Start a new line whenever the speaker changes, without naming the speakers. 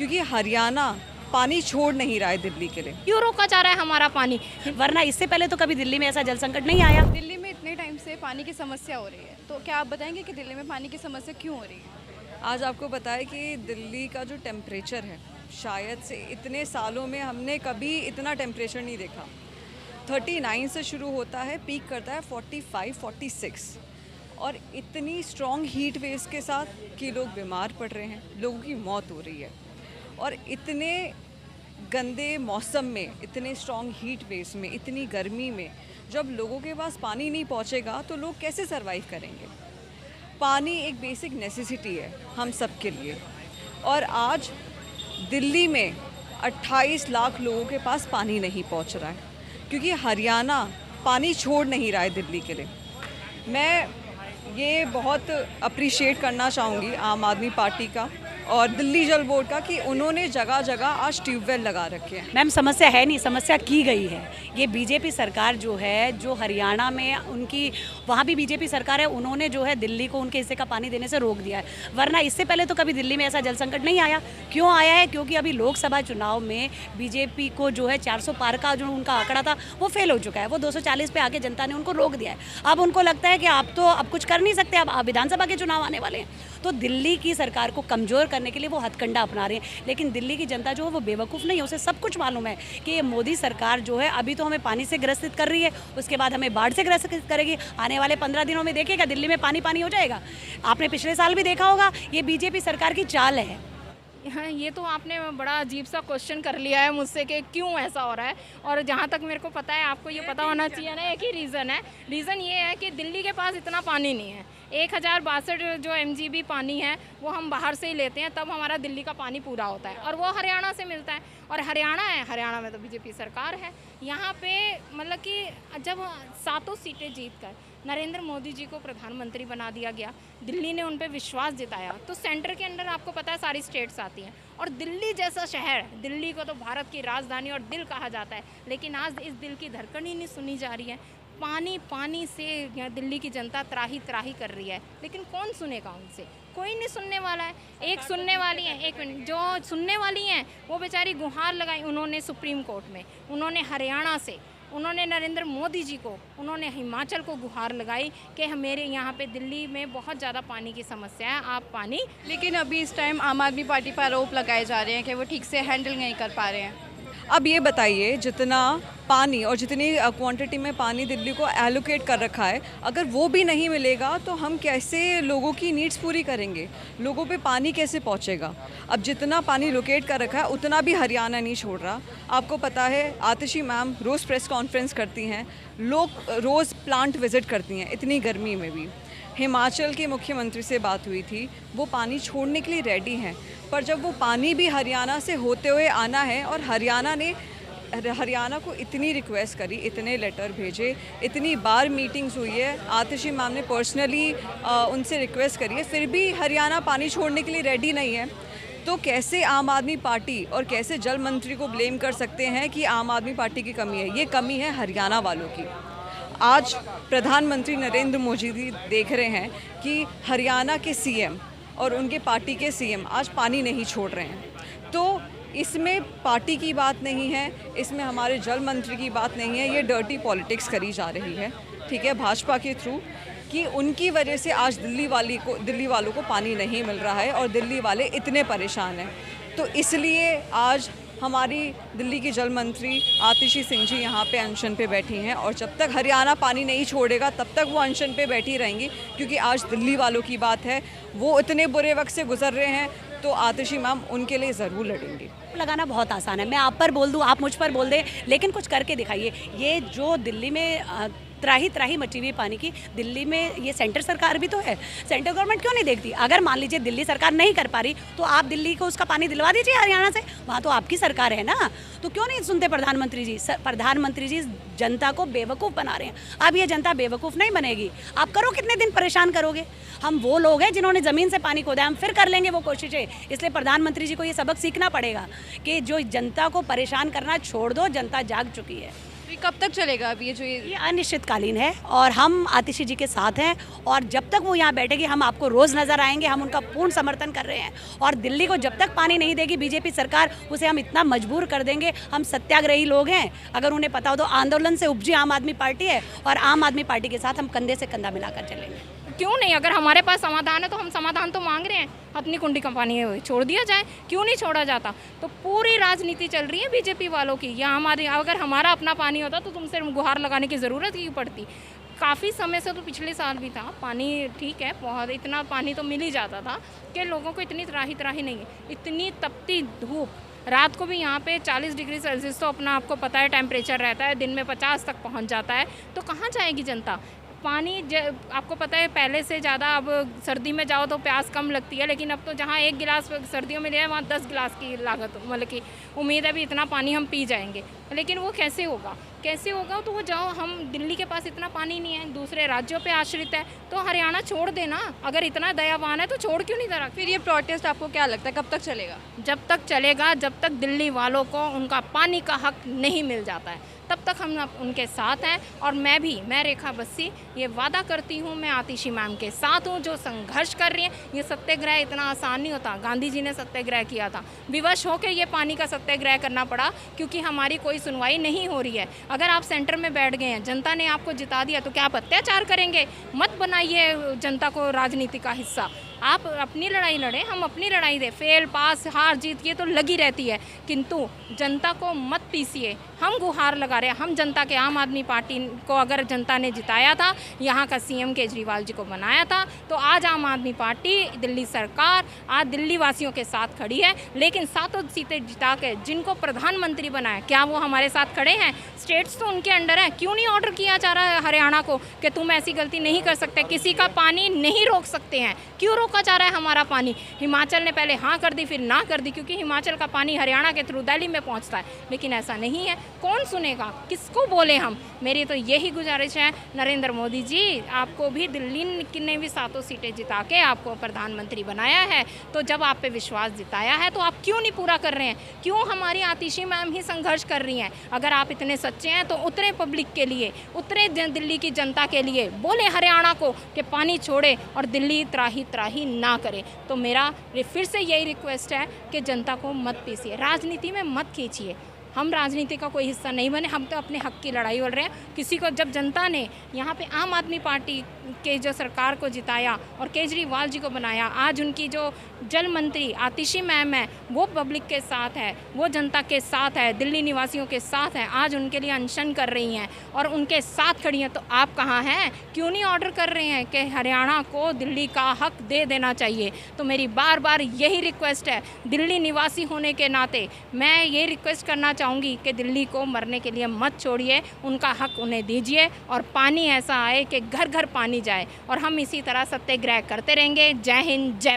क्योंकि हरियाणा पानी छोड़ नहीं रहा है दिल्ली के लिए।
क्यों रोका जा रहा है हमारा पानी? वरना इससे पहले तो कभी दिल्ली में ऐसा जल संकट नहीं आया।
दिल्ली में इतने टाइम से पानी की समस्या हो रही है, तो क्या आप बताएंगे कि दिल्ली में पानी की समस्या क्यों हो रही है?
आज आपको बताएं कि दिल्ली का जो टेम्परेचर है, शायद से इतने सालों में हमने कभी इतना टेम्परेचर नहीं देखा। 39 से शुरू होता है, पीक करता है 45, 46 और इतनी स्ट्रॉन्ग हीट वेव्स के साथ कि लोग बीमार पड़ रहे हैं, लोगों की मौत हो रही है। और इतने गंदे मौसम में, इतने स्ट्रॉन्ग हीट वेव्स में, इतनी गर्मी में जब लोगों के पास पानी नहीं पहुंचेगा तो लोग कैसे सरवाइव करेंगे? पानी एक बेसिक नेसेसिटी है हम सब के लिए। और आज दिल्ली में 28 लाख लोगों के पास पानी नहीं पहुंच रहा है क्योंकि हरियाणा पानी छोड़ नहीं रहा है दिल्ली के लिए। मैं ये बहुत अप्रिशिएट करना चाहूँगी आम आदमी पार्टी का और दिल्ली जल बोर्ड का कि उन्होंने जगह जगह आज ट्यूबवेल लगा रखे हैं।
मैम समस्या है नहीं, समस्या की गई है। ये बीजेपी सरकार जो है, जो हरियाणा में उनकी वहाँ भी बीजेपी सरकार है, उन्होंने जो है दिल्ली को उनके हिस्से का पानी देने से रोक दिया है। वरना इससे पहले तो कभी दिल्ली में ऐसा जल संकट नहीं आया। क्यों आया है? क्योंकि अभी लोकसभा चुनाव में बीजेपी को जो है 400 पार का जो उनका आंकड़ा था वो फेल हो चुका है। वो 240 पे आके जनता ने उनको रोक दिया है। अब उनको लगता है कि आप तो अब कुछ कर नहीं सकते, अब विधानसभा के चुनाव आने वाले हैं। तो दिल्ली की सरकार को कमज़ोर करने के लिए वो हथकंडा अपना रहे हैं। लेकिन दिल्ली की जनता जो है वो बेवकूफ़ नहीं है, उसे सब कुछ मालूम है कि ये मोदी सरकार जो है अभी तो हमें पानी से ग्रसित कर रही है, उसके बाद हमें बाढ़ से ग्रसित करेगी। आने वाले 15 दिनों में देखिएगा दिल्ली में पानी पानी हो जाएगा। आपने पिछले साल भी देखा होगा, ये बीजेपी सरकार की चाल है।
हाँ, ये तो आपने बड़ा अजीब सा क्वेश्चन कर लिया है मुझसे कि क्यों ऐसा हो रहा है। और जहाँ तक मेरे को पता है, आपको ये पता होना चाहिए ना, एक ही रीज़न है। रीज़न ये है कि दिल्ली के पास इतना पानी नहीं है। 1062 जो MGB पानी है वो हम बाहर से ही लेते हैं, तब हमारा दिल्ली का पानी पूरा होता है और वो हरियाणा से मिलता है। और हरियाणा है, हरियाणा में तो बीजेपी सरकार है। यहाँ पे मतलब कि जब 7 सीटें जीत कर नरेंद्र मोदी जी को प्रधानमंत्री बना दिया गया, दिल्ली ने उन पर विश्वास जताया, तो सेंटर के अंदर आपको पता है सारी स्टेट्स आती हैं। और दिल्ली जैसा शहर, दिल्ली को तो भारत की राजधानी और दिल कहा जाता है, लेकिन आज इस दिल की धड़कन ही नहीं सुनी जा रही है। पानी पानी से दिल्ली की जनता त्राही त्राही कर रही है, लेकिन कौन सुनेगा उनसे? कोई नहीं सुनने वाला है। एक सुनने वाली हैं, एक मिनट, जो सुनने वाली हैं वो बेचारी गुहार लगाई उन्होंने सुप्रीम कोर्ट में, उन्होंने हरियाणा से, उन्होंने नरेंद्र मोदी जी को, उन्होंने हिमाचल को गुहार लगाई कि मेरे यहाँ पे दिल्ली में बहुत ज़्यादा पानी की समस्या है, आप पानी।
लेकिन अभी इस टाइम आम आदमी पार्टी पर आरोप लगाए जा रहे हैं कि वो ठीक से हैंडल नहीं कर पा रहे हैं।
अब ये बताइए, जितना पानी और जितनी क्वांटिटी में पानी दिल्ली को एलोकेट कर रखा है, अगर वो भी नहीं मिलेगा तो हम कैसे लोगों की नीड्स पूरी करेंगे? लोगों पे पानी कैसे पहुंचेगा? अब जितना पानी लोकेट कर रखा है उतना भी हरियाणा नहीं छोड़ रहा। आपको पता है आतिशी मैम रोज़ प्रेस कॉन्फ्रेंस करती हैं, लोग रोज़ प्लांट विज़िट करती हैं, इतनी गर्मी में भी। हिमाचल के मुख्यमंत्री से बात हुई थी, वो पानी छोड़ने के लिए रेडी हैं, पर जब वो पानी भी हरियाणा से होते हुए आना है और हरियाणा को इतनी रिक्वेस्ट करी, इतने लेटर भेजे, इतनी बार मीटिंग्स हुई है, आतिशी मैम ने पर्सनली उनसे रिक्वेस्ट करी है, फिर भी हरियाणा पानी छोड़ने के लिए रेडी नहीं है। तो कैसे आम आदमी पार्टी और कैसे जल मंत्री को ब्लेम कर सकते हैं कि आम आदमी पार्टी की कमी है? ये कमी है हरियाणा वालों की। आज प्रधानमंत्री नरेंद्र मोदी जी देख रहे हैं कि हरियाणा के CM और उनके पार्टी के CM आज पानी नहीं छोड़ रहे हैं। तो इसमें पार्टी की बात नहीं है, इसमें हमारे जल मंत्री की बात नहीं है, ये डर्टी पॉलिटिक्स करी जा रही है, ठीक है, भाजपा के थ्रू, कि उनकी वजह से आज दिल्ली वालों को पानी नहीं मिल रहा है और दिल्ली वाले इतने परेशान हैं। तो इसलिए आज हमारी दिल्ली की जल मंत्री आतिशी सिंह जी यहाँ पे अनशन पे बैठी हैं और जब तक हरियाणा पानी नहीं छोड़ेगा तब तक वो अनशन पे बैठी रहेंगी, क्योंकि आज दिल्ली वालों की बात है, वो इतने बुरे वक्त से गुजर रहे हैं, तो आतिशी मैम उनके लिए ज़रूर लड़ेंगी।
लगाना बहुत आसान है, मैं आप पर बोल दूँ, आप मुझ पर बोल दें, लेकिन कुछ करके दिखाइए। ये जो दिल्ली में त्राही त्राही मची हुई पानी की, दिल्ली में ये सेंटर सरकार भी तो है, सेंटर गवर्नमेंट क्यों नहीं देखती? अगर मान लीजिए दिल्ली सरकार नहीं कर पा रही तो आप दिल्ली को उसका पानी दिलवा दीजिए हरियाणा से, वहाँ तो आपकी सरकार है ना। तो क्यों नहीं सुनते प्रधानमंत्री जी? प्रधानमंत्री जी जनता को बेवकूफ़ बना रहे हैं। अब ये जनता बेवकूफ़ नहीं बनेगी, आप करो, कितने दिन परेशान करोगे? हम वो लोग हैं जिन्होंने ज़मीन से पानी खोदा, हम फिर कर लेंगे वो कोशिशें। इसलिए प्रधानमंत्री जी को ये सबक सीखना पड़ेगा कि जो जनता को परेशान करना छोड़ दो, जनता जाग चुकी है।
ये कब तक चलेगा अब
ये अनिश्चितकालीन है और हम आतिशी जी के साथ हैं और जब तक वो यहाँ बैठेगी हम आपको रोज़ नज़र आएंगे। हम उनका पूर्ण समर्थन कर रहे हैं और दिल्ली को जब तक पानी नहीं देगी बीजेपी सरकार उसे हम इतना मजबूर कर देंगे। हम सत्याग्रही लोग हैं, अगर उन्हें पता हो तो आंदोलन से उपजी आम आदमी पार्टी है और आम आदमी पार्टी के साथ हम कंधे से कंधा मिलाकर चलेंगे।
क्यों नहीं, अगर हमारे पास समाधान है तो हम समाधान तो मांग रहे हैं। अपनी कुंडी का पानी छोड़ दिया जाए, क्यों नहीं छोड़ा जाता। तो पूरी राजनीति चल रही है बीजेपी वालों की। या हमारे अगर हमारा अपना पानी होता तो तुमसे गुहार लगाने की ज़रूरत ही पड़ती। काफ़ी समय से तो पिछले साल भी था पानी, ठीक है, बहुत इतना पानी तो मिल ही जाता था कि लोगों को इतनी त्राही नहीं है। इतनी तपती धूप, रात को भी यहाँ पे 40 डिग्री सेल्सियस तो अपना आपको पता है टेम्परेचर रहता है, दिन में 50 तक पहुँच जाता है। तो कहाँ जाएगी जनता। पानी आपको पता है पहले से ज़्यादा, अब सर्दी में जाओ तो प्यास कम लगती है, लेकिन अब तो जहाँ 1 गिलास सर्दियों में लिया है वहाँ 10 गिलास की लागत, मतलब कि उम्मीद है भी इतना पानी हम पी जाएंगे। लेकिन वो कैसे होगा तो वो जाओ, हम दिल्ली के पास इतना पानी नहीं है, दूसरे राज्यों पे आश्रित है, तो हरियाणा छोड़ देना। अगर इतना दयावान है तो छोड़ क्यों नहीं दे रहा।
फिर ये प्रोटेस्ट आपको क्या लगता है कब तक चलेगा?
जब तक चलेगा जब तक दिल्ली वालों को उनका पानी का हक नहीं मिल जाता है, तब तक हम उनके साथ हैं। और मैं रेखा बस्सी ये वादा करती हूँ, मैं आतिशी मैम के साथ हूँ जो संघर्ष कर रही हैं। ये सत्याग्रह इतना आसान नहीं होता। गांधी जी ने सत्याग्रह किया था, विवश होकर ये पानी का सत्याग्रह करना पड़ा क्योंकि हमारी कोई सुनवाई नहीं हो रही है। अगर आप सेंटर में बैठ गए हैं, जनता ने आपको जिता दिया, तो क्या आप अत्याचार करेंगे? मत बनाइए जनता को राजनीति का हिस्सा। आप अपनी लड़ाई लड़ें, हम अपनी लड़ाई दें। फेल पास हार जीत ये तो लगी रहती है, किंतु जनता को मत पीसिए। हम गुहार लगा रहे हैं, हम जनता के, आम आदमी पार्टी को अगर जनता ने जिताया था, यहाँ का सीएम केजरीवाल जी को बनाया था, तो आज आम आदमी पार्टी, दिल्ली सरकार आज दिल्ली वासियों के साथ खड़ी है। लेकिन 7 सीटें जिता के जिनको प्रधानमंत्री बनाया, क्या वो हमारे साथ खड़े हैं? स्टेट्स तो उनके अंडर है। क्यों नहीं ऑर्डर किया जा रहा है हरियाणा को कि तुम ऐसी गलती नहीं कर सकते, किसी का पानी नहीं रोक सकते हैं? क्यों रोका जा रहा है हमारा पानी? हिमाचल ने पहले हाँ कर दी, फिर ना कर दी, क्योंकि हिमाचल का पानी हरियाणा के थ्रू दिल्ली में पहुंचता है। लेकिन ऐसा नहीं है। कौन सुनेगा, किसको बोले हम? मेरी तो यही गुजारिश है, नरेंद्र मोदी जी, आपको भी दिल्ली ने भी 7 सीटें जिता के आपको प्रधानमंत्री बनाया है, तो जब आप पे विश्वास जिताया है तो आप क्यों नहीं पूरा कर रहे हैं? क्यों हमारी आतिशी मैम ही संघर्ष कर रही हैं? अगर आप इतने सच्चे हैं तो उतरे पब्लिक के लिए, उतरे दिल्ली की जनता के लिए, बोले हरियाणा को कि पानी छोड़े और दिल्ली त्राही ना करे। तो मेरा फिर से यही रिक्वेस्ट है कि जनता को मत पीसिए, राजनीति में मत खींचिए। हम राजनीति का कोई हिस्सा नहीं बने, हम तो अपने हक की लड़ाई लड़ रहे हैं। किसी को, जब जनता ने यहाँ पे आम आदमी पार्टी के जो सरकार को जिताया और केजरीवाल जी को बनाया, आज उनकी जो जल मंत्री आतिशी मैम है वो पब्लिक के साथ है, वो जनता के साथ है, दिल्ली निवासियों के साथ है, आज उनके लिए अनशन कर रही हैं और उनके साथ खड़ी हैं। तो आप कहाँ हैं? क्यों नहीं ऑर्डर कर रहे हैं कि हरियाणा को दिल्ली का हक दे देना चाहिए? तो मेरी बार यही रिक्वेस्ट है, दिल्ली निवासी होने के नाते मैं ये रिक्वेस्ट करना चाहूँगी कि दिल्ली को मरने के लिए मत छोड़िए, उनका हक उन्हें दीजिए और पानी ऐसा आए कि घर घर पानी जाए। और हम इसी तरह सत्याग्रह करते रहेंगे। जय हिंद, जय